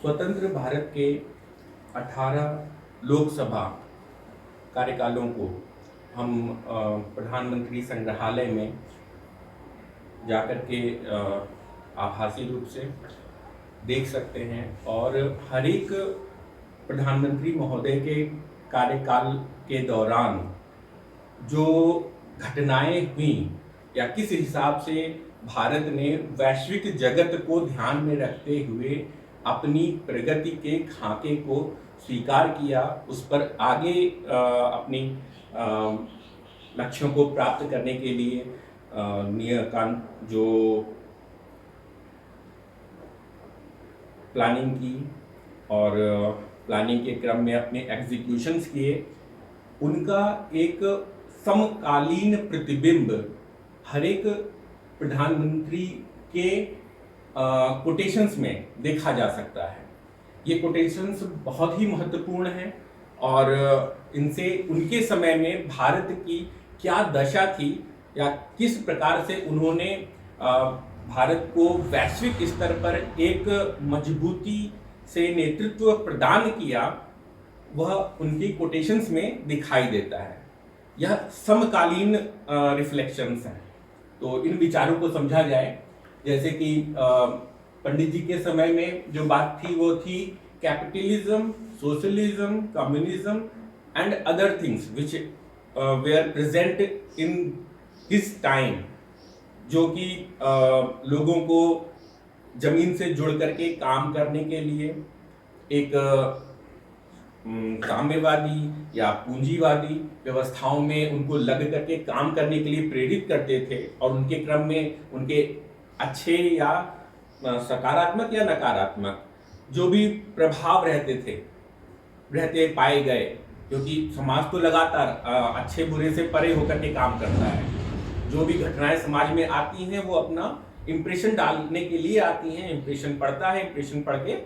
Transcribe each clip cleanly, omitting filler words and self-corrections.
स्वतंत्र भारत के 18 लोकसभा कार्यकालों को हम प्रधानमंत्री संग्रहालय में जाकर के आभासी रूप से देख सकते हैं और हर एक प्रधानमंत्री महोदय के कार्यकाल के दौरान जो घटनाएं हुई या किस हिसाब से भारत ने वैश्विक जगत को ध्यान में रखते हुए अपनी प्रगति के खाके को स्वीकार किया, उस पर आगे अपनी लक्ष्यों को प्राप्त करने के लिए जो प्लानिंग की और प्लानिंग के क्रम में अपने एग्जीक्यूशंस किए, उनका एक समकालीन प्रतिबिंब हर एक प्रधानमंत्री के कोटेशंस में देखा जा सकता है। ये कोटेशंस बहुत ही महत्वपूर्ण हैं और इनसे उनके समय में भारत की क्या दशा थी या किस प्रकार से उन्होंने भारत को वैश्विक स्तर पर एक मजबूती से नेतृत्व प्रदान किया, वह उनकी कोटेशंस में दिखाई देता है। यह समकालीन रिफ्लेक्शंस हैं। तो इन विचारों को समझा जाए, जैसे कि पंडित जी के समय में जो बात थी वो थी capitalism, socialism, communism and other things which were present in his time, जो कि लोगों को जमीन से जुड़ करके काम करने के लिए एक साम्यवादी या पूंजीवादी व्यवस्थाओं में उनको लग करके काम करने के लिए प्रेरित करते थे और उनके क्रम में उनके अच्छे या सकारात्मक या नकारात्मक जो भी प्रभाव रहते पाए गए, क्योंकि समाज तो लगातार अच्छे बुरे से परे होकर के काम करता है। जो भी घटनाएं समाज में आती हैं वो अपना इम्प्रेशन डालने के लिए आती हैं, इम्प्रेशन पड़ता है, इम्प्रेशन पढ़ के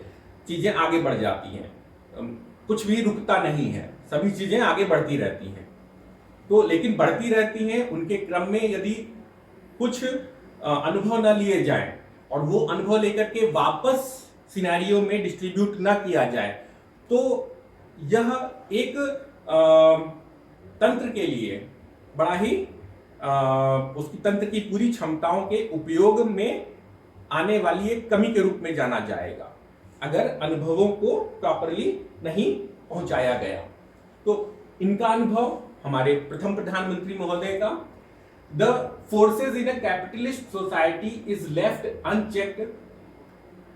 चीजें आगे बढ़ जाती हैं, कुछ भी रुकता नहीं है, सभी चीजें आगे बढ़ती रहती हैं। तो लेकिन बढ़ती रहती हैं, उनके क्रम में यदि कुछ अनुभव न लिए जाएं और वो अनुभव लेकर के वापस सिनेरियो में डिस्ट्रीब्यूट ना किया जाए, तो यह एक तंत्र के लिए बड़ा ही उसकी तंत्र की पूरी क्षमताओं के उपयोग में आने वाली एक कमी के रूप में जाना जाएगा अगर अनुभवों को प्रॉपरली नहीं पहुंचाया गया। तो इनका अनुभव हमारे प्रथम प्रधानमंत्री महोदय का, the forces in a capitalist society is left unchecked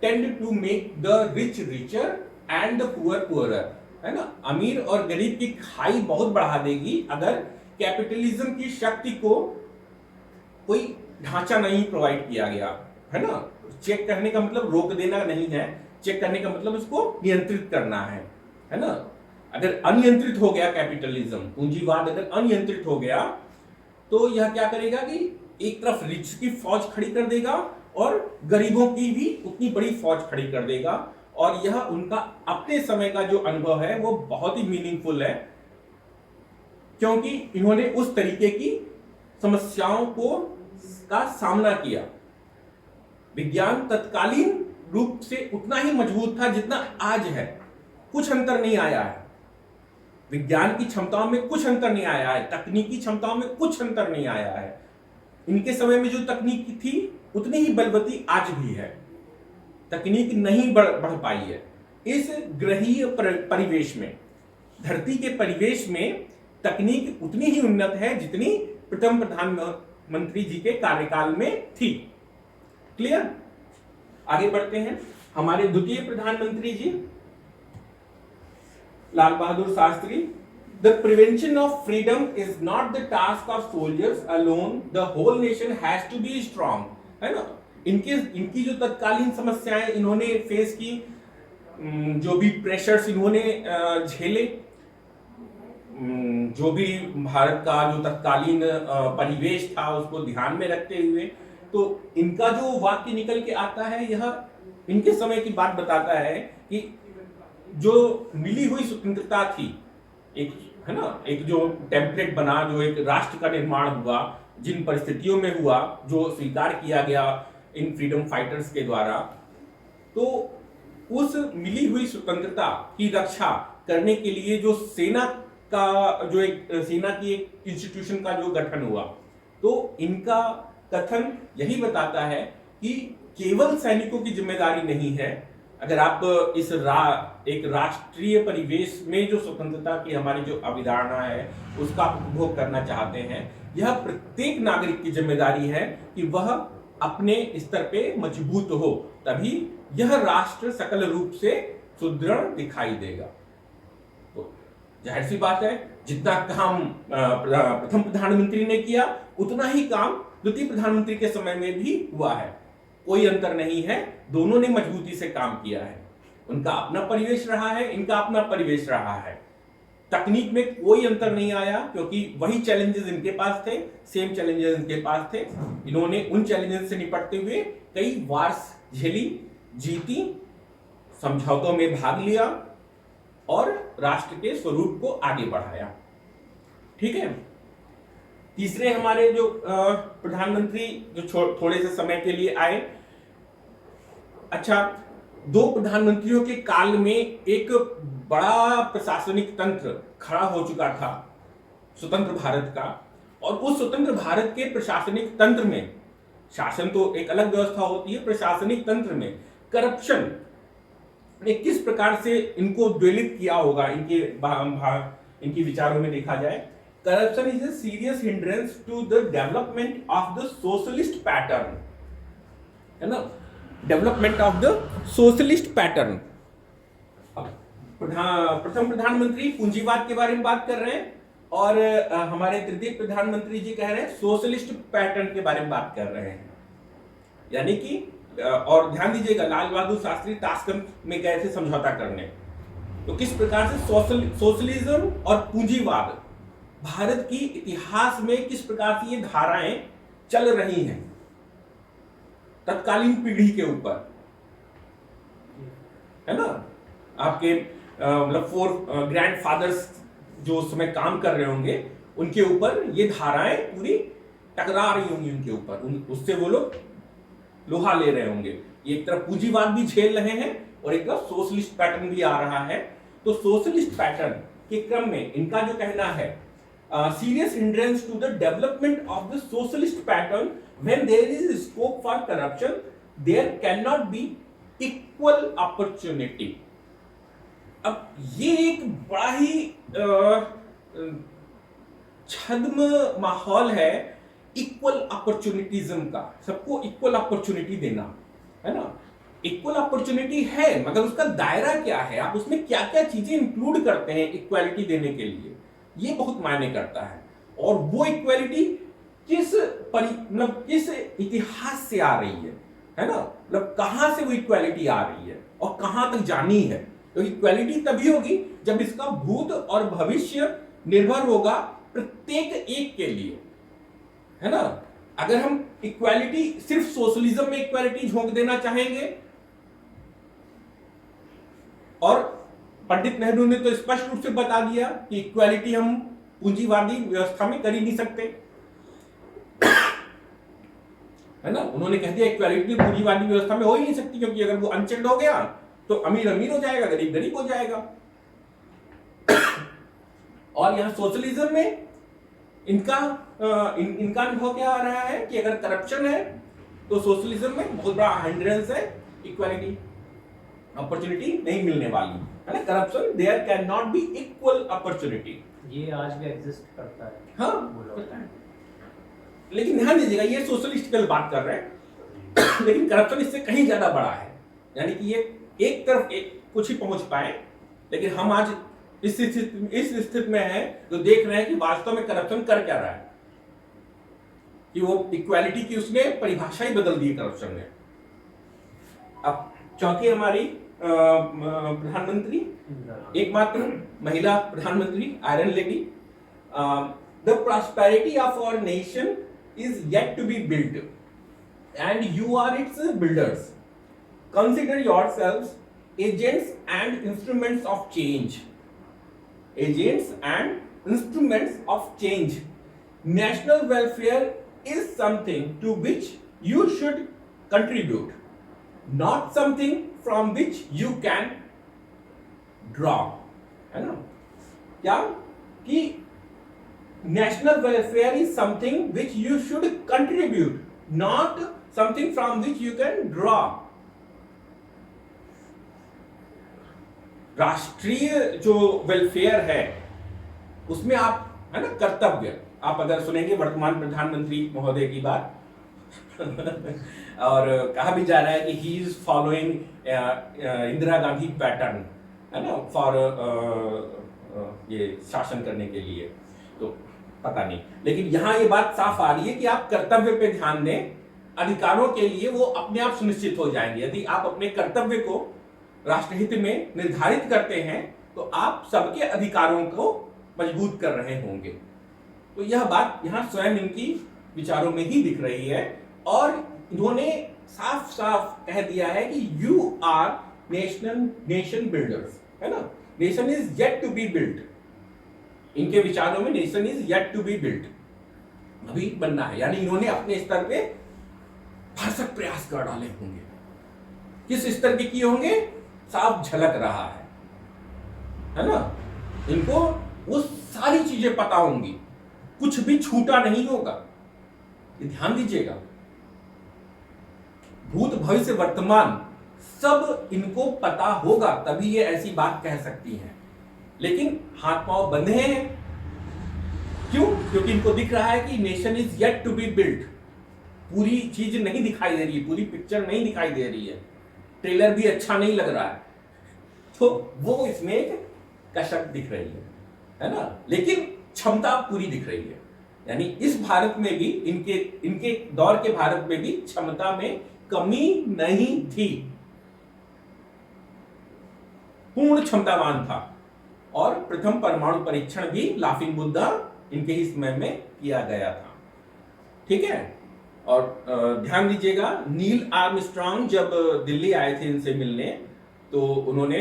tend to make the rich richer and the poor poorer, है ना। अमीर और गरीब की खाई बहुत बढ़ा देगी अगर कैपिटलिज्म की शक्ति को कोई ढांचा नहीं प्रोवाइड किया गया, है ना। चेक करने का मतलब रोक देना नहीं है, चेक करने का मतलब उसको नियंत्रित करना है ना। अगर अनियंत्रित हो गया कैपिटलिज्म, पूंजीवाद अगर अनियंत्रित हो गया, तो यह क्या करेगा कि एक तरफ रिच की फौज खड़ी कर देगा और गरीबों की भी उतनी बड़ी फौज खड़ी कर देगा। और यह उनका अपने समय का जो अनुभव है वो बहुत ही मीनिंगफुल है, क्योंकि इन्होंने उस तरीके की समस्याओं का सामना किया। विज्ञान तत्कालीन रूप से उतना ही मजबूत था जितना आज है, कुछ अंतर नहीं आया है। विज्ञान की क्षमताओं में कुछ अंतर नहीं आया है, तकनीकी क्षमताओं में कुछ अंतर नहीं आया है। इनके समय में जो तकनीक थी उतनी ही बलवती आज भी है, तकनीक नहीं बढ़ पाई है। इस ग्रहीय परिवेश में, धरती के परिवेश में तकनीक उतनी ही उन्नत है जितनी प्रथम प्रधानमंत्री जी के कार्यकाल में थी। क्लियर? आगे बढ़ते हैं। हमारे द्वितीय प्रधानमंत्री जी Lal Bahadur Shastri, the prevention of freedom is not the task of soldiers alone, the whole nation has to be strong, है ना। इनकी जो तत्कालीन समस्याएं इन्होंने फेस की, जो भी प्रेशर्स इन्होंने झेले, जो भी भारत का जो तत्कालीन परिवेश था उसको ध्यान में रखते हुए, तो इनका जो वाक्य निकल के आता है यह इनके समय की बात बताता है कि जो मिली हुई स्वतंत्रता थी, एक है ना, एक जो टेम्पलेट बना, जो एक राष्ट्र का निर्माण हुआ, जिन परिस्थितियों में हुआ, जो स्वीकार किया गया इन फ्रीडम फाइटर्स के द्वारा, तो उस मिली हुई स्वतंत्रता की रक्षा करने के लिए जो सेना का जो एक सेना की एक इंस्टीट्यूशन का जो गठन हुआ, तो इनका कथन यही बताता है कि केवल सैनिकों की जिम्मेदारी नहीं है। अगर आप इस एक राष्ट्रीय परिवेश में जो स्वतंत्रता की हमारी जो अवधारणा है उसका उपभोग करना चाहते हैं, यह प्रत्येक नागरिक की जिम्मेदारी है कि वह अपने स्तर पे मजबूत हो, तभी यह राष्ट्र सकल रूप से सुदृढ़ दिखाई देगा। तो जाहिर सी बात है, जितना काम प्रथम प्रधानमंत्री ने किया उतना ही काम द्वितीय प्रधानमंत्री के समय में भी हुआ है। कोई अंतर नहीं है, दोनों ने मजबूती से काम किया है। उनका अपना परिवेश रहा है, इनका अपना परिवेश रहा है। तकनीक में कोई अंतर नहीं आया, क्योंकि वही चैलेंजेस इनके पास थे, सेम चैलेंजेस इनके पास थे। इन्होंने उन चैलेंजेस से निपटते हुए कई वार्स झेली, जीती, समझौतों में भाग लिया और राष्ट्र के स्वरूप को आगे बढ़ाया। ठीक है। तीसरे हमारे जो प्रधानमंत्री जो थोड़े से समय के लिए आए, अच्छा, दो प्रधानमंत्रियों के काल में एक बड़ा प्रशासनिक तंत्र खड़ा हो चुका था स्वतंत्र भारत का, और उस स्वतंत्र भारत के प्रशासनिक तंत्र में, शासन तो एक अलग व्यवस्था होती है, प्रशासनिक तंत्र में करप्शन ने किस प्रकार से इनको द्वेलित किया होगा, इनकी विचारों में देखा जाए। Corruption is a serious hindrance to the development of the socialist pattern, है ना, development of the socialist pattern. प्रथम प्रधानमंत्री पूंजीवाद के बारे में बात कर रहे हैं और हमारे तृतीय प्रधानमंत्री जी कह रहे हैं सोशलिस्ट पैटर्न के बारे में बात कर रहे हैं। यानी कि और ध्यान दीजिएगा, लाल बहादुर शास्त्री ताशकंद में गए थे समझौता करने, तो किस प्रकार से सोशलिज्म और पूंजीवाद भारत की इतिहास में किस प्रकार से ये धाराएं चल रही हैं तत्कालीन पीढ़ी के ऊपर, है ना। आपके मतलब 4 ग्रैंडफादर्स जो उस समय काम कर रहे होंगे, उनके ऊपर ये धाराएं पूरी टकरा रही होंगी उनके ऊपर, उससे वो लोग लोहा ले रहे होंगे। एक तरफ पूंजीवाद भी झेल रहे हैं और एक तरफ सोशलिस्ट पैटर्न भी आ रहा है। तो सोशलिस्ट पैटर्न के क्रम में इनका जो कहना है, serious hindrance to the development of the socialist pattern, when there is scope for corruption there cannot be equal opportunity। अब ये एक बड़ा ही छद्म माहौल है इक्वल अपॉर्चुनिटीज्म का, सबको इक्वल अपॉर्चुनिटी देना, है ना। इक्वल अपॉर्चुनिटी है, मगर उसका दायरा क्या है, आप उसमें क्या क्या चीजें इंक्लूड करते हैं इक्वालिटी देने के लिए, ये बहुत मायने करता है। और वो इक्वालिटी किस इतिहास से आ रही है ना, मतलब कहां से वो इक्वालिटी आ रही है और कहां तक जानी है। तो इक्वालिटी तभी होगी जब इसका भूत और भविष्य निर्भर होगा प्रत्येक एक के लिए, है ना। अगर हम इक्वालिटी सिर्फ सोशलिज्म में इक्वालिटी झोंक देना चाहेंगे, और पंडित नेहरू ने तो स्पष्ट रूप से बता दिया कि इक्वालिटी हम पूंजीवादी व्यवस्था में कर ही नहीं सकते, है ना। उन्होंने कह दिया इक्वालिटी पूंजीवादी व्यवस्था में हो ही नहीं सकती, क्योंकि अगर वो अनचेक्ड हो गया तो अमीर अमीर हो जाएगा, गरीब गरीब हो जाएगा। और यहां सोशलिज्म में इनका अनुभव क्या आ रहा है कि अगर करप्शन है तो सोशलिज्म में बहुत बड़ा हिंड्रेंस है, इक्वालिटी अपॉर्चुनिटी नहीं मिलने वाली, है ना। Corruption there can not be equal opportunity, ये आज भी एग्जिस्ट करता है, हाँ करता है। लेकिन ध्यान दीजिएगा, ये सोशलिस्ट की बात कर रहे हैं लेकिन करप्शन इससे कहीं ज्यादा बड़ा है। यानी कि ये एक तरफ कुछ ही पहुंच पाए, लेकिन हम आज इस स्थिति में है जो देख रहे हैं कि वास्तव में करप्शन कर क्या रहा है, कि वो इक्वालिटी की उसने परिभाषा ही बदल दी करप्शन ने। अब चौथी हमारी प्रधानमंत्री, एकमात्र महिला प्रधानमंत्री, iron lady. The prosperity of our nation is yet to be built and you are its builders. Consider yourselves agents and instruments of change. Agents and instruments of change. National welfare is something to which you should contribute. Not something from which you can draw, है ना। क्या कि national welfare is something which you should contribute, not something from which you can draw. राष्ट्रीय जो welfare है उसमें आप, है ना, कर्तव्य, आप अगर सुनेंगे वर्तमान प्रधानमंत्री महोदय की बात और कहा भी जा रहा है कि he is following Indira Gandhi pattern, है ना, फॉर ये शासन करने के लिए, तो पता नहीं, लेकिन यहां ये बात साफ आ रही है कि आप कर्तव्य पे ध्यान दें, अधिकारों के लिए वो अपने आप सुनिश्चित हो जाएंगे। यदि आप अपने कर्तव्य को राष्ट्रहित में निर्धारित करते हैं तो आप सबके अधिकारों को मजबूत कर रहे होंगे। तो यह बात यहां स्वयं इनकी विचारों में ही दिख रही है और इन्होंने साफ साफ कह दिया है कि यू आर नेशन बिल्डर्स, है ना, nation is yet to be built. इनके विचारों में nation is yet to be built, अभी बनना है, यानी इन्होंने अपने स्तर पे भरसक प्रयास कर डाले होंगे। किस स्तर के किए होंगे साफ झलक रहा है ना। इनको वो सारी चीजें पता होंगी, कुछ भी छूटा नहीं होगा, ये ध्यान दीजिएगा। भूत भविष्य वर्तमान सब इनको पता होगा, तभी ये ऐसी बात कह सकती हैं। लेकिन हाथ पांव बंधे हैं, क्यों? क्योंकि इनको दिख रहा है कि nation is yet to be built. पूरी चीज नहीं दिखाई दे रही है, पूरी पिक्चर नहीं दिखाई दे रही है, ट्रेलर भी अच्छा नहीं लग रहा है, तो वो इसमें एक कसक दिख रही है ना, लेकिन क्षमता पूरी दिख रही है। यानी इस भारत में भी, इनके दौर के भारत में भी क्षमता में कमी नहीं थी, पूर्ण क्षमतावान था। और प्रथम परमाणु परीक्षण भी लाफिंग बुद्धा इनके ही समय में किया गया था, ठीक है। और ध्यान दीजिएगा, नील आर्मस्ट्रांग जब दिल्ली आए थे इनसे मिलने, तो उन्होंने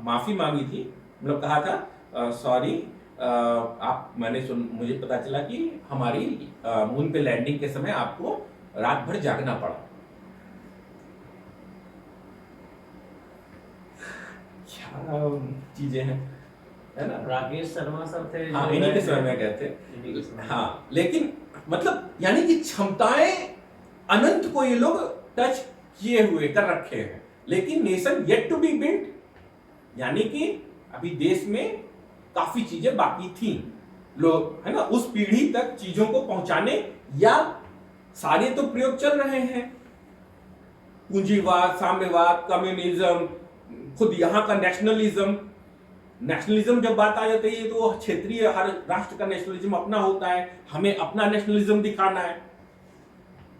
माफी मांगी थी, मतलब कहा था सॉरी आप, मुझे पता चला कि हमारी मून पे लैंडिंग के समय आपको रात भर जागना पड़ा। क्या चीजें हैं, है ना। राकेश शर्मा सर थे, हाँ, इन्हीं के समय में गए थे। हाँ, लेकिन मतलब यानी कि क्षमताएं अनंत को ये लोग टच किए हुए कर रखे हैं, लेकिन nation yet to be built, यानी कि अभी देश में काफी चीजें बाकी थी, लोग, है ना, उस पीढ़ी तक चीजों को पहुंचाने, या सारे तो प्रयोग चल रहे हैं, पूंजीवाद, साम्यवाद, कम्युनिज्म, खुद यहां का नेशनलिज्म। नेशनलिज्म जब बात आ जाती है तो क्षेत्रीय, हर राष्ट्र का नेशनलिज्म अपना होता है, हमें अपना नेशनलिज्म दिखाना है।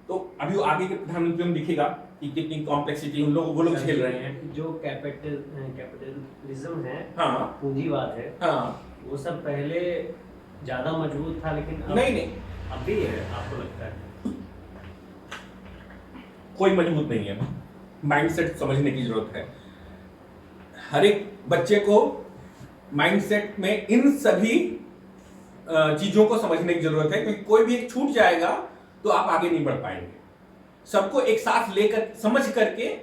तो अभी आगे के प्रधानमंत्री में दिखेगा कि कितनी कॉम्प्लेक्सिटी उन लोग, वो लोग झेल रहे हैं। जो कैपिटलिज्म है, हाँ, पूंजीवाद है, हाँ, वो सब पहले ज्यादा मजबूत था, लेकिन अब नहीं, अभी है, आपको लगता है? कोई मजबूत नहीं है। माइंडसेट समझने की जरूरत है, हर एक बच्चे को माइंडसेट में इन सभी चीजों को समझने की जरूरत है, क्योंकि कोई भी एक छूट जाएगा तो आप आगे नहीं बढ़ पाएंगे। सबको एक साथ लेकर, समझ करके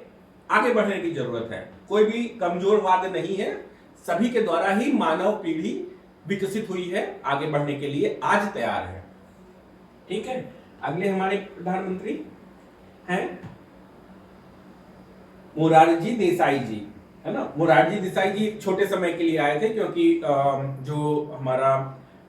आगे बढ़ने की जरूरत है। कोई भी कमजोरवाद नहीं है, सभी के द्वारा ही मानव पीढ़ी विकसित हुई है, आगे बढ़ने के लिए आज तैयार है, ठीक है। अगले हमारे प्रधानमंत्री हैं मोरारजी देसाई जी, है ना। मोरारजी देसाई जी छोटे समय के लिए आए थे, क्योंकि जो हमारा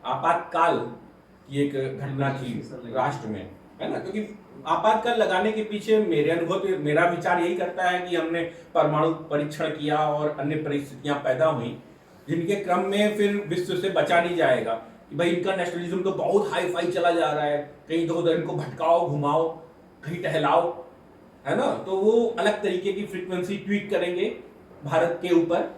आपातकाल की एक घटना थी राष्ट्र में, है ना, क्योंकि आपातकाल लगाने के पीछे मेरे अनुभव, मेरा विचार यही करता है कि हमने परमाणु परीक्षण किया और अन्य परिस्थितियां पैदा हुई, जिनके क्रम में फिर विश्व से बचा नहीं जाएगा कि भाई इनका नेशनलिज्म तो बहुत हाई फाई चला जा रहा है, कहीं इधर उधर इनको भटकाओ, घुमाओ, कहीं टहलाओ, है ना। तो वो अलग तरीके की फ्रीक्वेंसी ट्वीट करेंगे भारत के ऊपर,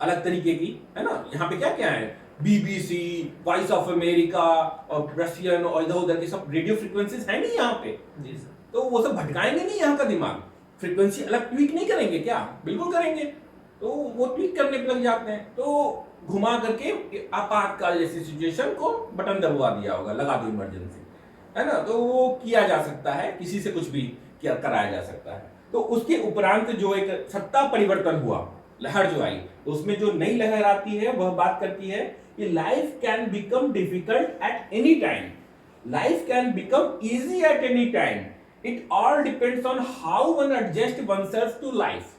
अलग तरीके की, है ना। यहाँ पे क्या क्या है, बीबीसी, वॉइस ऑफ अमेरिका और रशियन और इधर उधर के सब रेडियो फ्रीक्वेंसीज है नहीं यहाँ पे जी सर। तो वो सब भटकाएंगे नहीं यहाँ का दिमाग, फ्रीक्वेंसी अलग ट्वीट नहीं करेंगे क्या? बिल्कुल करेंगे। तो वो ट्वीट करने पे लग जाते हैं, तो घुमा करके आपातकाल जैसी सिचुएशन को बटन दबवा दिया होगा, लगा दो इमरजेंसी, है ना। तो वो किया जा सकता है, किसी से कुछ भी किया कराया जा सकता है। तो उसके उपरांत जो एक सत्ता परिवर्तन हुआ, लहर जो आई, तो उसमें जो नई लहर आती है वह बात करती है कि life can become difficult at any time, life can become easy at any time, it all depends on how one adjust oneself to life.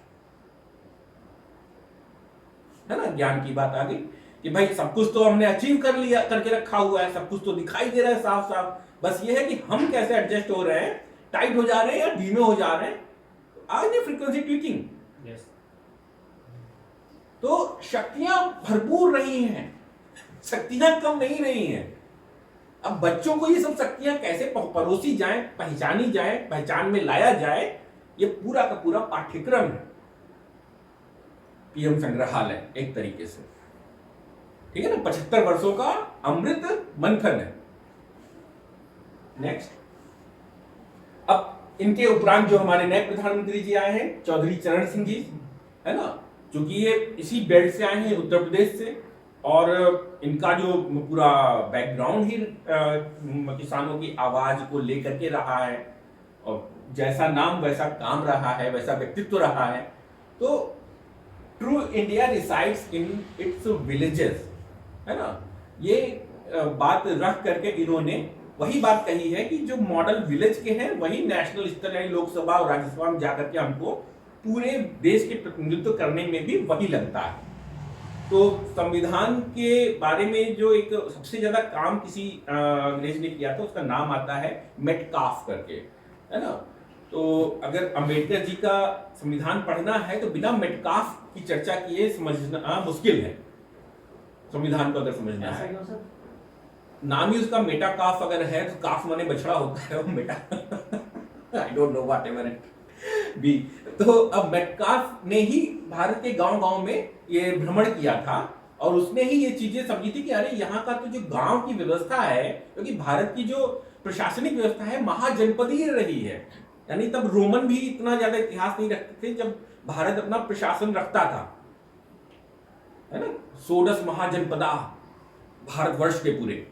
है ना, ज्ञान की बात आ गई कि भाई सब कुछ तो हमने अचीव कर लिया, करके रखा हुआ है, सब कुछ तो दिखाई दे रहा है साफ साफ, बस ये है कि हम कैसे एडजस्ट हो रहे हैं, टाइट हो जा रहे हैं या धीमे हो जा रहे हैं। आज ये फ्रीक्वेंसी ट्वीकिंग, तो शक्तियां भरपूर रही हैं, शक्तियां कम नहीं रही हैं। अब बच्चों को ये सब शक्तियां कैसे परोसी जाए, पहचानी जाए, पहचान में लाया जाए, ये पूरा का पूरा पाठ्यक्रम है पीएम संग्रहालय एक तरीके से, ठीक है ना, 75 वर्षों का अमृत मंथन है। नेक्स्ट, अब इनके उपरांत जो हमारे नए प्रधानमंत्री जी आए हैं, चौधरी चरण सिंह जी, है ना, क्योंकि ये इसी बेल्ट से आए हैं, उत्तर प्रदेश से, और इनका जो पूरा बैकग्राउंड ही किसानों की आवाज को लेकर के रहा है, और जैसा नाम वैसा काम रहा है, वैसा व्यक्तित्व रहा है। तो true India resides in its villages, है ना, ये बात रख करके इन्होंने वही बात कही है कि जो मॉडल विलेज के हैं वही नेशनल स्तर यानी लोकसभा और राज्यसभा में जाकर के हमको पूरे देश के प्रतिनिधित्व करने में भी वही लगता है। तो संविधान के बारे में जो एक सबसे ज्यादा काम किसी अंग्रेज ने किया था, उसका नाम आता है मेटकाफ करके, है ना। तो अगर अंबेडकर जी का संविधान पढ़ना है तो बिना मेटकाफ की चर्चा किए समझना मुश्किल है। संविधान को अगर समझना है, नाम ही उसका मेटा काफ अगर है तो काफ माने बछड़ा होता है, वो Meta I don't know whatever it be. तो अब मेटकाफ ने ही भारत के गांव-गांव में ये भ्रमण किया था, और उसने ही ये चीजें समझी थी कि अरे यहाँ का तो जो गांव की व्यवस्था है, क्योंकि भारत की जो प्रशासनिक व्यवस्था है महाजनपदीय रही है, यानी तब रोमन भी इतना ज्यादा इतिहास नहीं रखते थे जब भारत अपना प्रशासन रखता था, है ना। 16 महाजनपदा भारतवर्ष के पूरे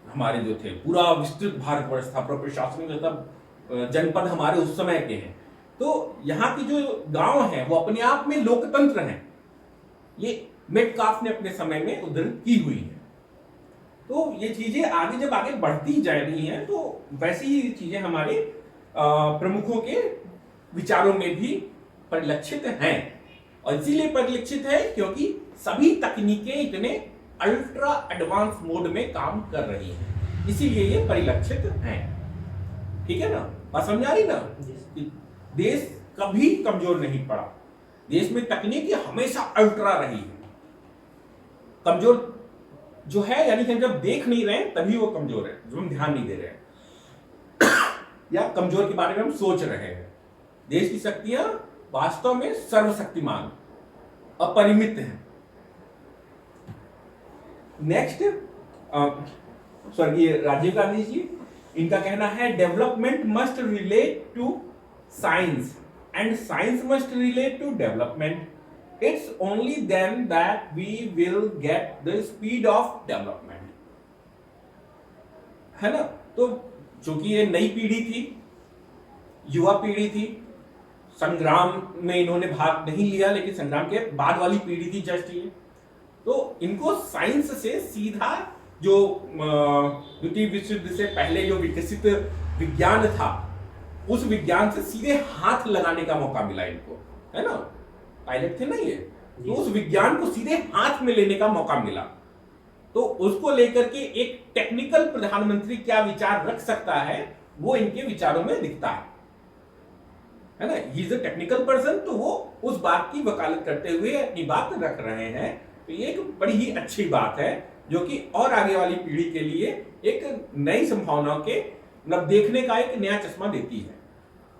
हमारे जो थे, पूरा विस्तृत भारतवर्ष था, प्रशासनिक व्यवस्था जनपद हमारे उस समय के हैं। तो यहाँ की जो गांव हैं वो अपने आप में लोकतंत्र हैं, ये मेटकाफ ने अपने समय में उद्धृत की हुई है। तो ये चीजें आगे जब आगे बढ़ती जा रही हैं तो वैसी ही चीजें हमारे प्रमुखों के विचारों में भी परिलक्षित हैं, और इसीलिए परिलक्षित है क्योंकि सभी तकनीकें इतने अल्ट्रा एडवांस मोड में काम कर रही हैं, इसीलिए ये परिलक्षित हैं। ठीक है ना, बात समझ आ रही ना। देश कभी कमजोर नहीं पड़ा, देश में तकनीक हमेशा अल्ट्रा रही है। कमजोर जो है यानी कि हम जब देख नहीं रहे तभी वो कमजोर है, जो हम ध्यान नहीं दे रहे हैं या कमजोर के बारे में हम सोच रहे हैं। देश की शक्तियां वास्तव में सर्वशक्तिमान अपरिमित हैं। नेक्स्ट, स्वर्गीय राजीव गांधी जी, इनका कहना है development must relate to science and science must relate to development. It's only then that we will get the speed of development, है ना। तो चूंकि ये नई पीढ़ी थी, युवा पीढ़ी थी, संग्राम में इन्होंने भाग नहीं लिया, लेकिन संग्राम के बाद वाली पीढ़ी थी जस्ट ये, तो इनको साइंस से सीधा जो द्वितीय विश्व युद्ध से पहले जो विकसित विज्ञान था, उस विज्ञान से सीधे हाथ लगाने का मौका मिला इनको, है ना। पायलट थे ना ये, तो उस विज्ञान को सीधे हाथ में लेने का मौका मिला। तो उसको लेकर के एक टेक्निकल प्रधानमंत्री क्या विचार रख सकता है वो इनके विचारों में दिखता है ना। He is a technical person, तो वो उस बात की वकालत करते हुए अपनी बात रख रहे हैं। तो ये एक बड़ी ही अच्छी बात है जो कि और आगे वाली पीढ़ी के लिए एक नई संभावनाओं के मतलब देखने का एक नया चश्मा देती है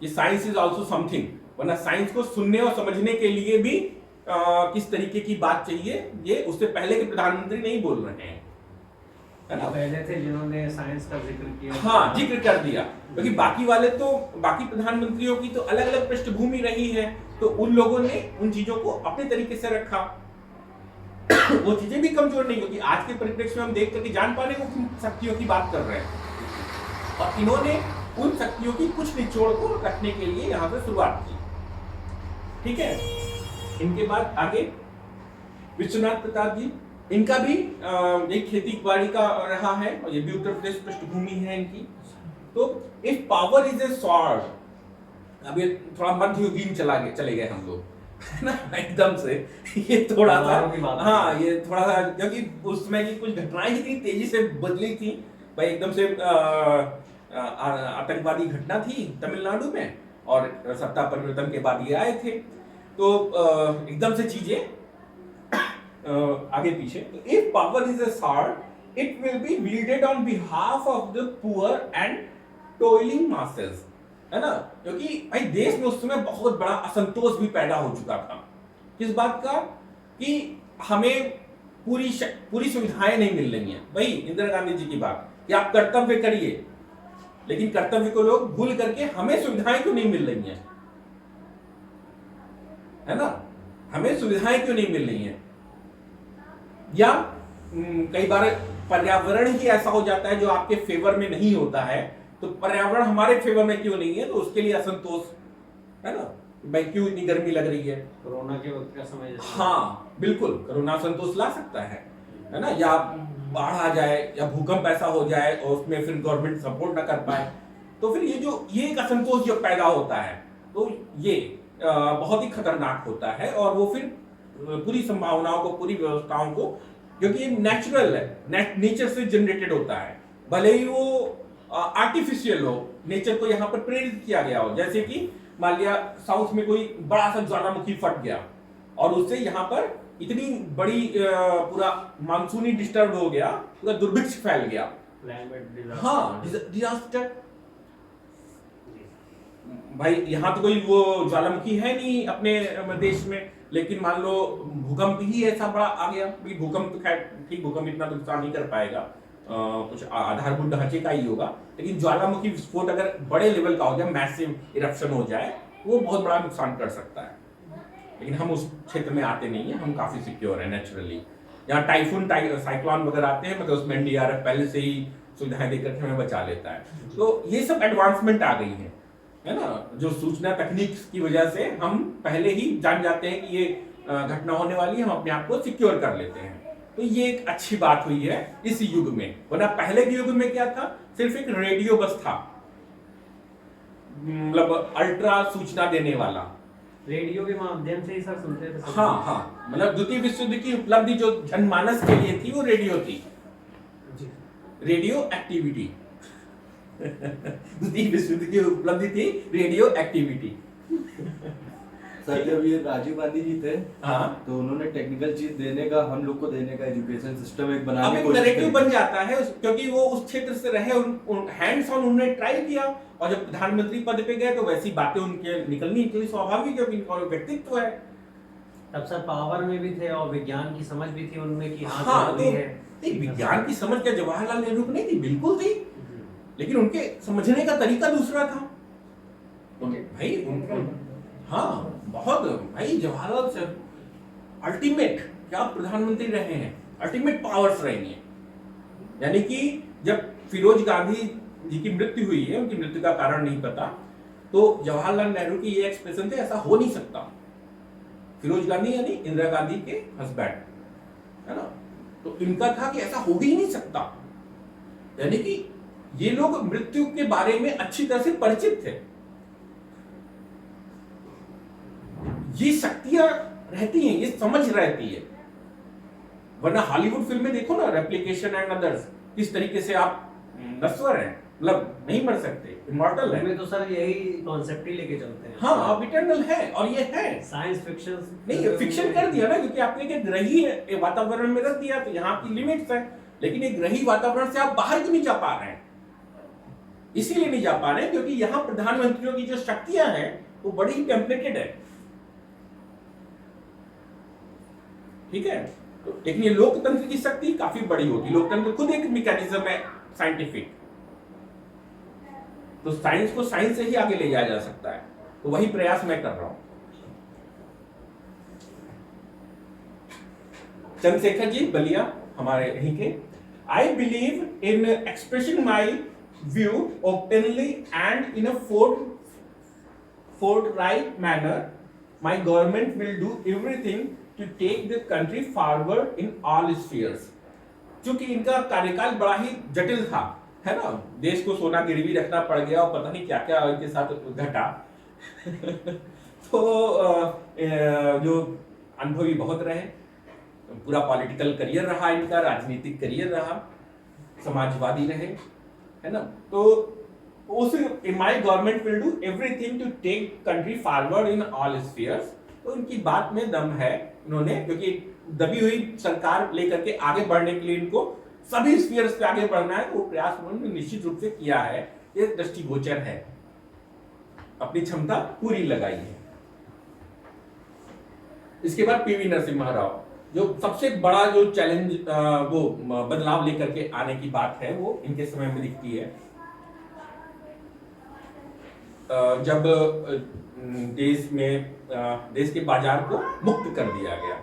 कि साइंस इज ऑल्सो समथिंग। वरना साइंस को सुनने और समझने के लिए भी किस तरीके की बात चाहिए, ये उससे पहले के प्रधानमंत्री नहीं बोल रहे हैं, है ना। पहले थे जिन्होंने साइंस का जिक्र किया, हाँ जिक्र कर दिया, क्योंकि बाकी वाले तो बाकी प्रधानमंत्रियों की तो अलग अलग पृष्ठभूमि रही है, तो उन लोगों ने उन चीजों को अपने तरीके से रखा। वो चीजें भी कमजोर नहीं, क्योंकि आज के परिप्रेक्ष्य में हम देख करके जान पाने को शक्तियों की बात कर रहे हैं, और इन्होंने उन शक्तियों की कुछ निचोड़ को रखने के लिए यहाँ से शुरुआत की। ठीक है, इनके बाद आगे विश्वनाथ प्रताप जी, इनका भी एक खेती बाड़ी का रहा है और ये भी उत्तर प्रदेश पृष्ठभूमि है इनकी। तो if power is a sword, अब ये थोड़ा मध्ययुगीन चले गए हम लोग है ना एकदम से। ये थोड़ा सा हाँ, ये थोड़ा सा क्योंकि उस समय की कुछ घटनाएं ही इतनी तेजी से बदली थी भाई, एकदम से आतंकवादी घटना थी तमिलनाडु में और सत्ता परिवर्तन के बाद ये आए थे, तो एकदम से चीजें आगे पीछे। If power is a sword it will be wielded on behalf of the poor and toiling masses, है ना, क्योंकि भाई देश में उस समय बहुत बड़ा असंतोष भी पैदा हो चुका था। किस बात का? कि हमें पूरी सुविधाएं नहीं मिल रही हैं। भाई इंदिरा गांधी जी की बात कि आप कर्तव्य करिए, लेकिन कर्तव्य को लोग भूल करके हमें सुविधाएं क्यों नहीं मिल रही हैं, है ना, हमें सुविधाएं क्यों नहीं मिल रही हैं। या कई बार पर्यावरण ही ऐसा हो जाता है जो आपके फेवर में नहीं होता है, तो पर्यावरण हमारे फेवर में क्यों नहीं है, तो उसके लिए असंतोष, है ना, भाई क्यों इतनी गर्मी लग रही है। कोरोना के वक्त का समय, हाँ बिल्कुल, कोरोना असंतोष ला सकता है ना, या बाढ़ आ जाए या भूकंप ऐसा हो जाए और उसमें फिर गवर्नमेंट सपोर्ट ना कर पाए, तो फिर ये एक असंतोष जो पैदा होता है, तो ये बहुत ही खतरनाक होता है और वो फिर पूरी संभावनाओं को, पूरी व्यवस्थाओं को, क्योंकि ये नेचुरल है, नेचर से जनरेटेड होता है, भले ही वो आर्टिफिशियल हो, नेचर को यहाँ पर प्रेरित किया गया हो। जैसे कि मान लिया साउथ में कोई बड़ा सा ज्वालामुखी फट गया और उससे यहाँ पर इतनी बड़ी पूरा मानसून ही डिस्टर्ब हो गया, पूरा दुर्भिक्ष फैल गया, हाँ डिजास्टर। भाई यहाँ तो कोई वो ज्वालामुखी है नहीं अपने देश में, लेकिन मान लो भूकंप ही ऐसा बड़ा आ गया। भूकंप तो खैर ठीक, भूकंप इतना नुकसान नहीं कर पाएगा, कुछ आधारभूत ढांचे का ही होगा, लेकिन ज्वालामुखी विस्फोट अगर बड़े लेवल का हो जाए, मैसिव इरप्शन हो जाए, वो बहुत बड़ा नुकसान कर सकता है। लेकिन हम उस क्षेत्र में आते नहीं है, हम काफी सिक्योर है नेचुरली। यहाँ टाइफून साइक्लोन वगैरह आते हैं, मतलब उसमें एनडीआरएफ पहले से ही सुविधाएं देकर के हमें बचा लेता है। तो ये सब एडवांसमेंट आ गई है ना, जो सूचना तकनीक की वजह से हम पहले ही जान जाते हैं कि ये घटना होने वाली है, हम अपने आप को सिक्योर कर लेते हैं। तो ये एक अच्छी बात हुई है इस युग में, वरना पहले के युग में क्या था, सिर्फ एक रेडियो बस था, मतलब अल्ट्रा सूचना देने वाला, रेडियो के माध्यम से ही सब सुनते थे। हाँ, मतलब द्वितीय विश्व युद्ध की उपलब्धि जो जनमानस के लिए थी वो रेडियो थी, रेडियो एक्टिविटी। द्वितीय विश्व युद्ध की उपलब्धि थी रेडियो एक्टिविटी। सर जब ये राजीव गांधी जी थे, हाँ, तो उन्होंने टेक्निकल चीज देने का, हम लोग को देने का एजुकेशन सिस्टम एक बनाने की कोशिश की, बन जाता है क्योंकि वो उस क्षेत्र से रहे, हैंड्स ऑन उन्होंने ट्राई किया, और जब प्रधानमंत्री पद पे गए तो वैसी बातें उनके निकलनी स्वाभाविक है, उनका व्यक्तित्व है। तब सर पावर में भी थे और विज्ञान की समझ भी थी उनमें कि हाँ, तो विज्ञान की समझ क्या जवाहरलाल नेहरू को नहीं थी? बिल्कुल थी, लेकिन उनके समझने का तरीका दूसरा था। भाई हाँ, बहुत भाई जवाहरलाल से अल्टीमेट क्या प्रधानमंत्री रहे हैं, अल्टीमेट पावर्स रही हैं। यानी कि जब फिरोज गांधी जी की मृत्यु हुई है, उनकी मृत्यु का कारण नहीं पता, तो जवाहरलाल नेहरू की ये एक्सप्रेशन थे, ऐसा हो नहीं सकता। फिरोज गांधी यानी इंदिरा गांधी के हस्बैंड, है ना, तो इनका था कि ऐसा हो ही नहीं सकता। यानी कि ये लोग मृत्यु के बारे में अच्छी तरह से परिचित थे, ये शक्तियां रहती हैं, ये समझ रहती है। वरना हॉलीवुड फिल्में देखो ना, रेप्लिकेशन एंड अदर्स, किस तरीके से आप नश्वर हैं, मतलब नहीं मर सकते, इमॉर्टल है। तो सर यही कॉन्सेप्ट ही लेके चलते हैं। हाँ, आप इटर्नल है, और ये है साइंस फिक्शन नहीं, फिक्शन कर दिया ना, क्योंकि आपने एक ग्रही वातावरण में रख दिया, तो यहाँ की लिमिट्स है, लेकिन एक ग्रही वातावरण से आप बाहर क्यों नहीं जा पा रहे हैं? इसीलिए नहीं जा पा रहे हैं क्योंकि यहाँ प्रधानमंत्रियों की जो शक्तियां हैं वो बड़ी ही टेम्पलेटेड है, ठीक है। तो लेकिन ये लोकतंत्र की शक्ति काफी बड़ी होती है, लोकतंत्र खुद एक मैकेनिज्म है साइंटिफिक, तो साइंस को साइंस से ही आगे ले जाया जा सकता है, तो वही प्रयास मैं कर रहा हूं। चंद्रशेखर जी बलिया हमारे यहीं के, I believe in expressing my view openly and in a forthright manner. My government will do everything to take the country forward in all spheres. क्योंकि इनका कार्यकाल बड़ा ही जटिल था, है ना, देश को सोना गिरवी रखना पड़ गया और पता नहीं क्या क्या इनके साथ घटा। तो जो अनुभवी बहुत रहे, पूरा पॉलिटिकल करियर रहा इनका, राजनीतिक करियर रहा, समाजवादी रहे, है ना। तो उस my government will do everything to take country forward in all spheres. तो उनकी बात में दम है, उन्होंने, क्योंकि दबी हुई सरकार लेकर के आगे बढ़ने के लिए इनको सभी स्फीयर्स पे आगे बढ़ना है, तो वो प्रयास उन्होंने निश्चित रूप से किया है, ये दृष्टिगोचर है, अपनी क्षमता पूरी लगाई है। इसके बाद पीवी नरसिम्हा राव, जो सबसे बड़ा जो चैलेंज वो बदलाव लेकर के आने की बात है, वो इनके समय में दिखती है। जब देश के बाजार को मुक्त कर दिया गया,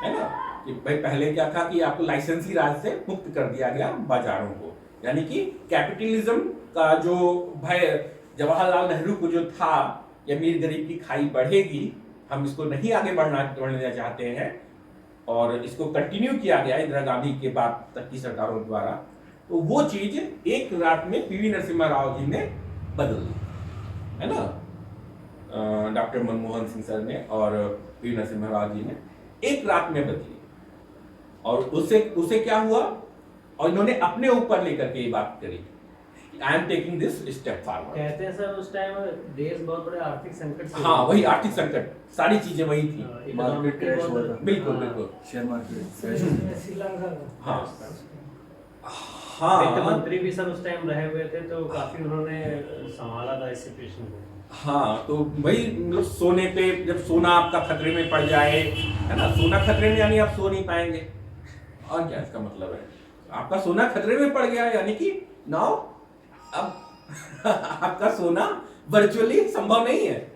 है ना, कि भाई पहले क्या था कि आपको लाइसेंसी राज से मुक्त कर दिया गया बाजारों को, यानी कि कैपिटलिज्म का जो भय जवाहरलाल नेहरू को जो था कि अमीर गरीब की खाई बढ़ेगी, हम इसको नहीं आगे बढ़ना चाहते हैं, और इसको कंटिन्यू किया गया इंदिरा गांधी के बाद तक की सरकारों द्वारा, तो वो चीज एक रात में पीवी नरसिम्हा राव जी ने बदल दी, है ना, डॉक्टर मनमोहन सिंह सर ने और पीवी नरसिम्हा राव जी ने एक रात में बदली। और उससे क्या हुआ, और इन्होंने अपने ऊपर लेकर के ये बात करी, I am taking this step forward. कहते हैं सर उस टाइम देश बहुत बड़े आर्थिक संकट से, हाँ वही आर्थिक संकट, सारी चीजें वही थी, मार्केट क्रैश हुआ था, बिल्कुल बिल्कुल, शेयर मार्केट, श्रीलंका, हाँ वित्त हाँ मंत्री भी सर उस टाइम रहे हुए थे, तो काफी उन्होंने संभाला था इस सिचुएशन को। हाँ, तो वही मतलब सोने पे, जब सोना आपका खतरे में पड़ जाए, है ना, सोना खतरे में यानी आप सो नहीं पाएंगे, और क्या इसका मतलब है, आपका सोना खतरे में पड़ गया यानी कि नाउ अब आपका सोना वर्चुअली संभव नहीं है,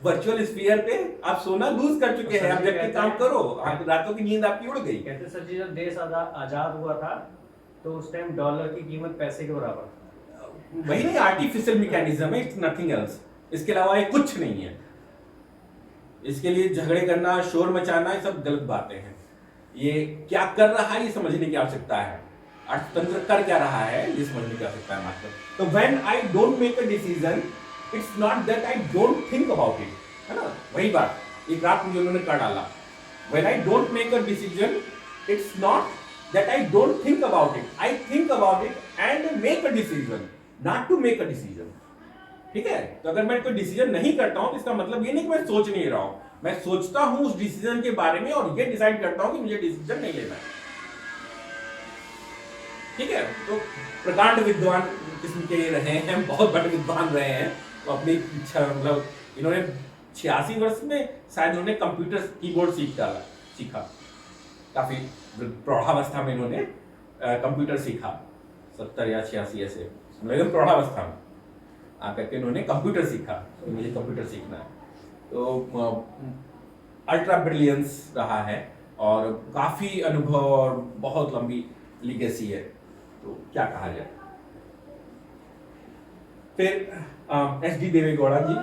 वर्चुअल स्फीयर पे आप सोना लूज कर चुके हैं, आप जब भी काम करो, आप रातों की नींद आपकी उड़ गई। कहते सर जी जब देश आजाद हुआ था तो उस टाइम डॉलर की कीमत पैसे के बराबर था। वही नहीं, आर्टिफिशियल मैकेनिज्म है, इट्स नथिंग एल्स, इसके अलावा ये कुछ नहीं है। इसके लिए झगड़े करना, शोर मचाना, ये सब गलत बातें हैं। ये क्या कर रहा है ये समझने की आवश्यकता है, अर्थतंत्र कर क्या रहा है ये समझने की आवश्यकता है मात्र। तो when I don't make a decision, it's not that I don't think about it, है ना, वही बात एक रात में उन्होंने कर डाला। When I don't make a decision, it's not that I don't think about it, I think about it and make a decision, not to make a decision। ठीक है, तो अगर मैं कोई डिसीजन नहीं करता हूं तो इसका मतलब ये नहीं कि मैं सोच नहीं रहा हूं, मैं सोचता हूं उस डिसीजन के बारे में और ये डिसाइड करता हूं कि मुझे डिसीजन नहीं लेना है। ठीक है, तो प्रकांड विद्वान किस्म के रहे हैं, बहुत बड़े विद्वान रहे हैं, तो अपनी इच्छा मतलब इन्होंने 86 वर्ष में शायद उन्होंने कंप्यूटर कीबोर्ड सीखा, काफी प्रौढ़ावस्था में इन्होंने कंप्यूटर सीखा, 70 या 86 ऐसे, मतलब प्रौढ़ावस्था में आकर के इन्होंने कंप्यूटर सीखा, तो मुझे कंप्यूटर सीखना है। तो अल्ट्रा ब्रिलियंस रहा है और काफी अनुभव और बहुत लंबी लिगेसी है, तो क्या कहा जाए। फिर एच डी देवेगौड़ा जी,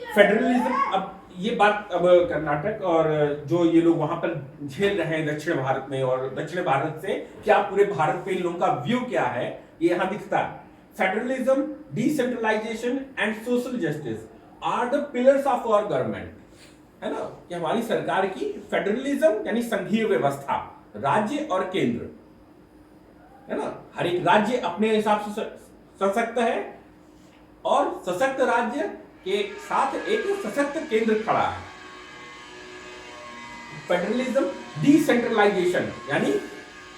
फेडरलिज्म, अब ये बात अब कर्नाटक और जो ये लोग वहां पर झेल रहे हैं दक्षिण भारत में, और दक्षिण भारत से क्या पूरे भारत पे इन लोगों का व्यू क्या है ये यहाँ दिखता है। Federalism, decentralisation and social justice are the pillars of our government, है ना, कि हमारी सरकार की फेडरलिज्म यानी संघीय व्यवस्था, राज्य और केंद्र, है ना, हर एक राज्य अपने हिसाब से सशक्त है और सशक्त राज्य के साथ एक सशक्त केंद्र खड़ा है। फेडरलिज्म, डिसेंट्रलाइजेशन यानी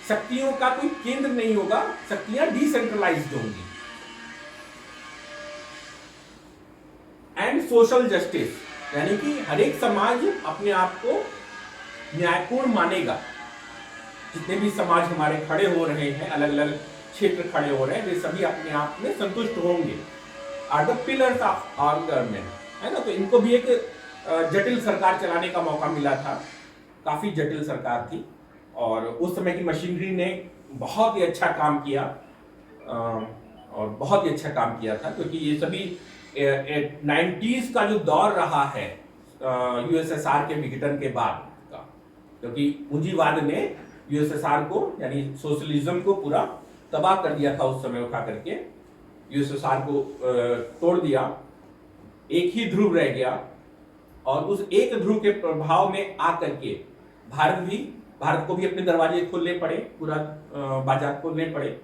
शक्तियों का कोई केंद्र नहीं होगा, शक्तियां डिसेंट्रलाइज्ड होंगी। एंड सोशल जस्टिस यानी कि हर एक समाज अपने आप को न्यायपूर्ण मानेगा, जितने भी समाज हमारे खड़े हो रहे हैं, अलग अलग क्षेत्र खड़े हो रहे हैं, वे सभी अपने आप में संतुष्ट होंगे, are the pillars of our government, है ना। तो इनको भी एक जटिल सरकार चलाने का मौका मिला था, काफी जटिल सरकार थी, और उस समय की मशीनरी ने बहुत ही अच्छा काम किया। और बहुत ही अच्छा काम किया था, क्योंकि ये सभी 90s का जो दौर रहा है यूएसएसआर के विघटन के बाद का, क्योंकि पूंजीवाद ने यूएसएसआर को यानी सोशलिज्म को पूरा तबाह कर दिया था उस समय उठा करके, यूएसएसआर को तोड़ दिया, एक ही ध्रुव रह गया और उस एक ध्रुव के प्रभाव में आकर के भारत को भी अपने दरवाजे खोलने पड़े, पूरा बाजार खोलने पड़े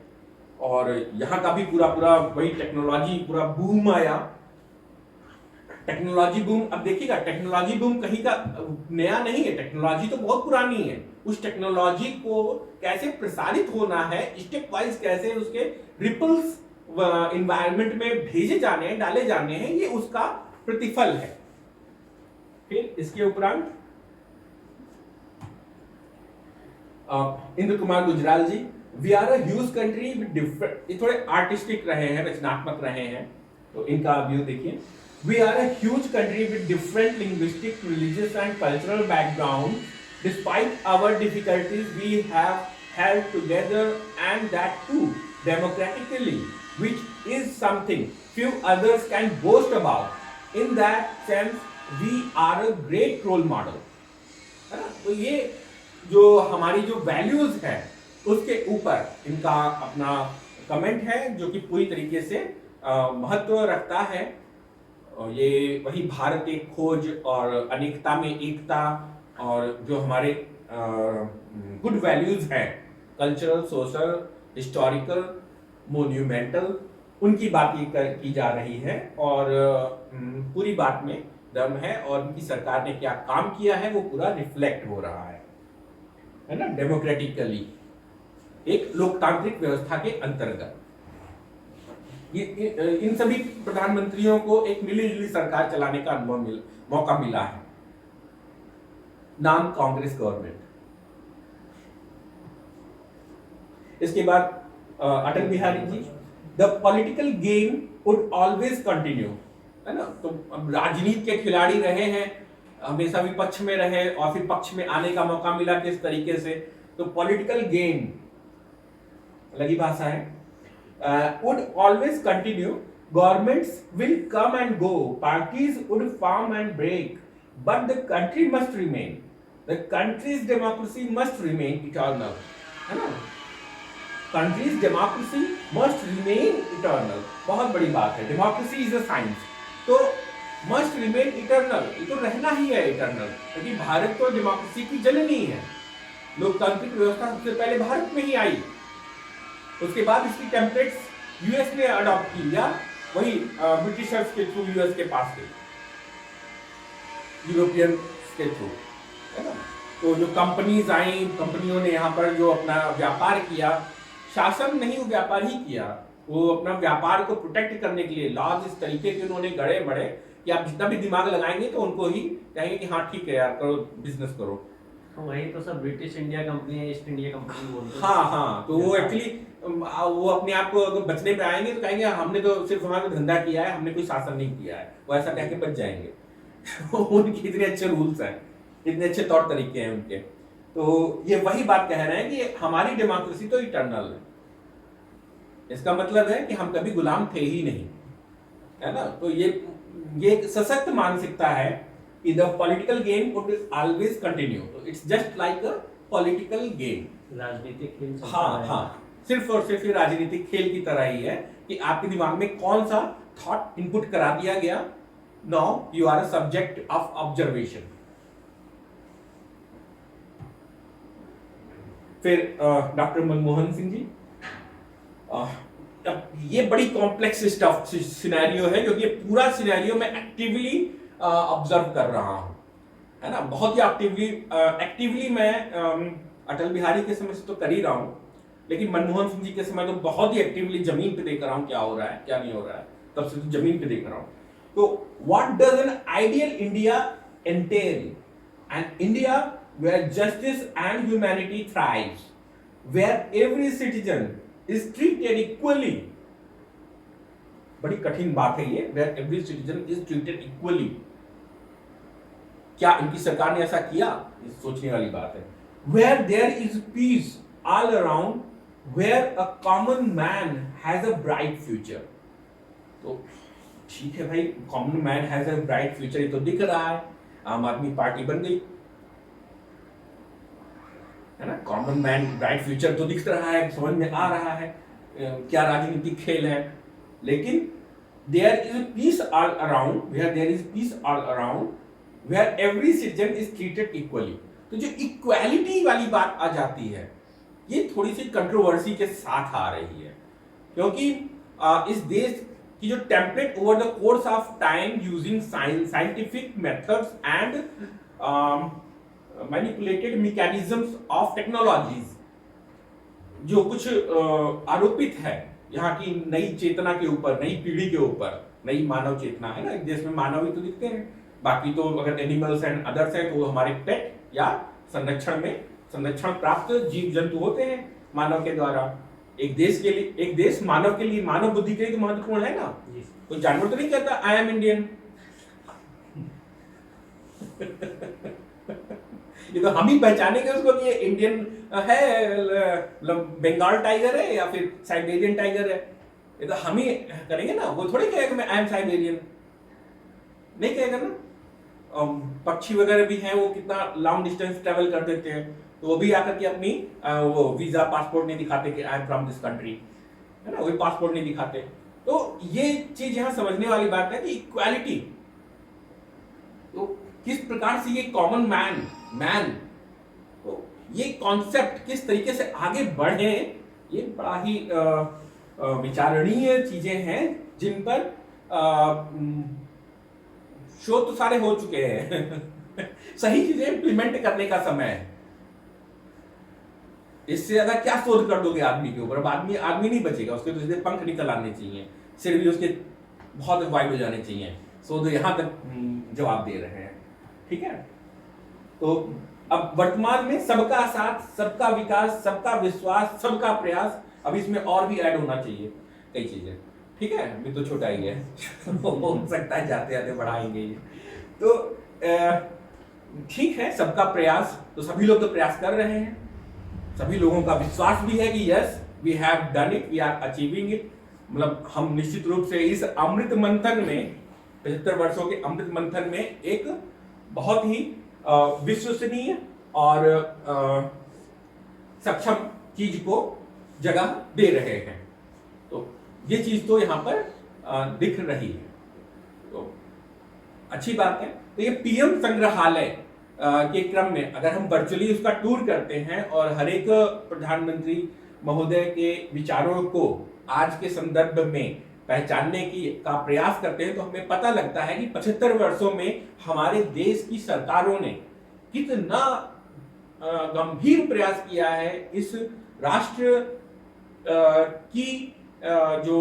और यहाँ का भी पूरा वही टेक्नोलॉजी पूरा बूम आया, टेक्नोलॉजी बूम। अब देखिएगा टेक्नोलॉजी बूम कहीं का नया नहीं है, टेक्नोलॉजी तो बहुत पुरानी है, उस टेक्नोलॉजी को कैसे प्रसारित होना है, स्टेप वाइज कैसे उसके रिपल्स इन्वायरमेंट में भेजे जाने हैं, डाले जाने हैं, ये उसका प्रतिफल है। फिर इसके उपरांत Inder Kumar Gujral ji, we are a huge country with different, ये थोड़े आर्टिस्टिक रहे हैं, रचनात्मक रहे हैं, तो इनका व्यू देखिए। We are a huge country with different linguistic, religious and cultural background, despite our difficulties we have held together and that too democratically, which is something few others can boast about. In that sense, we are a great role model. है ना? तो ये जो हमारी जो values है उसके ऊपर इनका अपना कमेंट है, जो कि पूरी तरीके से महत्व रखता है। और ये वही भारत की खोज और अनेकता में एकता और जो हमारे गुड वैल्यूज हैं, कल्चरल, सोशल, हिस्टोरिकल, मोन्यूमेंटल, उनकी बात की जा रही है और पूरी बात में दम है और उनकी सरकार ने क्या काम किया है वो पूरा रिफ्लेक्ट हो रहा है ना, डेमोक्रेटिकली, एक लोकतांत्रिक व्यवस्था के अंतर्गत। इन सभी प्रधानमंत्रियों को एक मिलीजुली सरकार चलाने का मौका मिला है। नाम कांग्रेस गवर्नमेंट। इसके बाद Atal Bihari ji, the political game would always continue, है ना। तो अब राजनीति के खिलाड़ी रहे हैं, हमेशा विपक्ष में रहे और फिर पक्ष में आने का मौका मिला किस तरीके से, तो पॉलिटिकल गेम अलग ही भाषा है, would always continue, governments will come and go, parties would form and break, but the country must remain, the country's democracy must remain eternal, है ना। Country's democracy must remain eternal, बहुत बड़ी बात है, डेमोक्रेसी इज अ साइंस, तो must remain eternal, ये तो रहना ही है इटर्नल, क्योंकि भारत तो डेमोक्रेसी की जननी है, लोकतांत्रिक व्यवस्था सबसे पहले भारत में ही आई, उसके बाद इसकी टेम्पलेट्स यूएस ने अडॉप्ट की या वही ब्रिटिशर्स के थ्रू यूएस के पास गई, यूरोपियन के थ्रू, है ना। तो जो कंपनीज आई, कंपनियों ने यहाँ पर जो अपना व्यापार किया, शासन नहीं वो व्यापार ही किया, वो अपना व्यापार को प्रोटेक्ट करने के लिए लॉज इस तरीके के उन्होंने गड़े बड़े कि आप जितना भी दिमाग लगाएंगे तो उनको ही कहेंगे कि हाँ ठीक है यार करो, बिजनेस करो। तो वही तो सब ब्रिटिश इंडिया कंपनी है, ईस्ट इंडिया कंपनी बोलते हैं। हाँ, तो वो एक्चुअली वो अपने आप को अगर बचने पे आएंगे तो कहेंगे हमने तो सिर्फ हमारा धंधा किया है, हमने कोई शासन नहीं किया है, वो ऐसा कह के बच जाएंगे। उनके इतने अच्छे रूल्स हैं, इतने अच्छे तौर तरीके हैं उनके, तो ये वही बात कह रहे हैं कि हमारी डेमोक्रेसी तो इटर्नल है, इसका मतलब है कि हम कभी गुलाम थे ही नहीं, है ना। तो ये एक सशक्त मानसिकता है कि the political game would always continue, तो it's just like a political game, राजनीतिक खेल। हाँ, सिर्फ और सिर्फ राजनीतिक खेल की तरह ही है कि आपके दिमाग में कौन सा थॉट इनपुट करा दिया गया, now you are a subject of observation. फिर डॉक्टर मनमोहन सिंह जी, ये बड़ी कॉम्प्लेक्स स्टफ सिनेरियो है, क्योंकि ये पूरा सिनेरियो मैं एक्टिवली ऑब्जर्व कर रहा हूं, है ना, बहुत ही एक्टिवली मैं अटल बिहारी के समय से तो कर ही रहा हूं, लेकिन मनमोहन सिंह जी के समय तो बहुत ही एक्टिवली जमीन पे देख रहा हूं क्या हो रहा है क्या नहीं हो रहा है, तब से तो जमीन पे देख रहा हूं। तो what does an ideal India entail? An India where justice and humanity thrives, where every citizen is treated equally, बड़ी कठिन बात है ये, where every citizen is treated equally। क्या इनकी सरकार ने ऐसा किया? ये सोचने वाली बात है। Where there is peace all around, where a common man has a bright future. तो ठीक है भाई, common man has a bright future, ये तो दिख रहा है, आम आदमी पार्टी बन गई है ना। कॉमन मैन ब्राइट फ्यूचर तो दिख रहा है, समझ में आ रहा है क्या राजनीतिक खेल है। लेकिन there is peace all around, where there is peace all around, where every citizen is treated equally. तो जो इक्वालिटी वाली बात आ जाती है, ये थोड़ी सी कंट्रोवर्सी के साथ आ रही है, क्योंकि इस देश की जो template over the course of time using scientific methods and manipulated mechanisms of technologies, जो कुछ आरोपित है यहाँ की नई चेतना के ऊपर, नई पीढ़ी के ऊपर, नई मानव चेतना है ना। एक देश में मानव ही तो दिखते हैं, बाकी तो अगर एनिमल्स एंड अदर्स हैं तो वो हमारे पेट या संरक्षण प्राप्त जीव जंतु होते हैं मानव के द्वारा। एक देश के लिए, एक देश मानव के लिए, मानव बुद्धि के लिए तो महत्वपूर्ण है ना। कोई जानवर तो नहीं कहता आई एम इंडियन ये तो हम ही पहचानेंगे उसको कि ये इंडियन है, मतलब बंगाल टाइगर है या फिर साइबेरियन टाइगर है, ये तो हम ही करेंगे ना। वो थोड़ी कहेगा मैं आई एम साइबेरियन, नहीं कहेगा ना। पक्षी वगैरह भी हैं, वो कितना लॉन्ग डिस्टेंस ट्रेवल कर देते हैं, तो वो भी आकर के अपनी वो वीजा पासपोर्ट नहीं दिखाते कि I am from this country, है ना, वही पासपोर्ट नहीं दिखाते। तो ये चीज यहाँ समझने वाली बात है कि इक्वालिटी, तो किस प्रकार से ये कॉमन मैन तो ये कॉन्सेप्ट किस तरीके से आगे बढ़े, ये बड़ा ही विचारणीय चीजें हैं, जिन पर शोध तो सारे हो चुके हैं सही चीजें इंप्लीमेंट करने का समय है। इससे ज्यादा क्या शोध कर दोगे आदमी के ऊपर? अब आदमी नहीं बचेगा, उसके तो सीधे पंख निकल आने चाहिए, सिर भी उसके बहुत वाइड हो जाने चाहिए। शोध यहां तक जवाब दे रहे हैं, ठीक है। तो अब वर्तमान में सबका साथ, सबका विकास, सबका विश्वास, सबका प्रयास, अब इसमें और भी ऐड होना चाहिए कई चीजें, ठीक है। अभी तो छोटा ही है हो सकता है जाते जाते बढ़ाएंगे ये। तो ठीक है, सबका प्रयास, तो सभी लोग तो प्रयास कर रहे हैं, सभी लोगों का विश्वास भी है कि yes we have done it, we are achieving it. मतलब हम निश्चित रूप से इस अमृत मंथन में, 75 वर्षों के अमृत मंथन में एक बहुत ही विश्वसनीय और सक्षम चीज को जगह दे रहे हैं। तो ये चीज तो यहाँ पर दिख रही है, तो अच्छी बात है। तो ये पीएम संग्रहालय के क्रम में अगर हम वर्चुअली उसका टूर करते हैं और हर एक प्रधानमंत्री महोदय के विचारों को आज के संदर्भ में पहचानने का प्रयास करते हैं, तो हमें पता लगता है कि 75 वर्षों में हमारे देश की सरकारों ने कितना गंभीर प्रयास किया है इस राष्ट्र की जो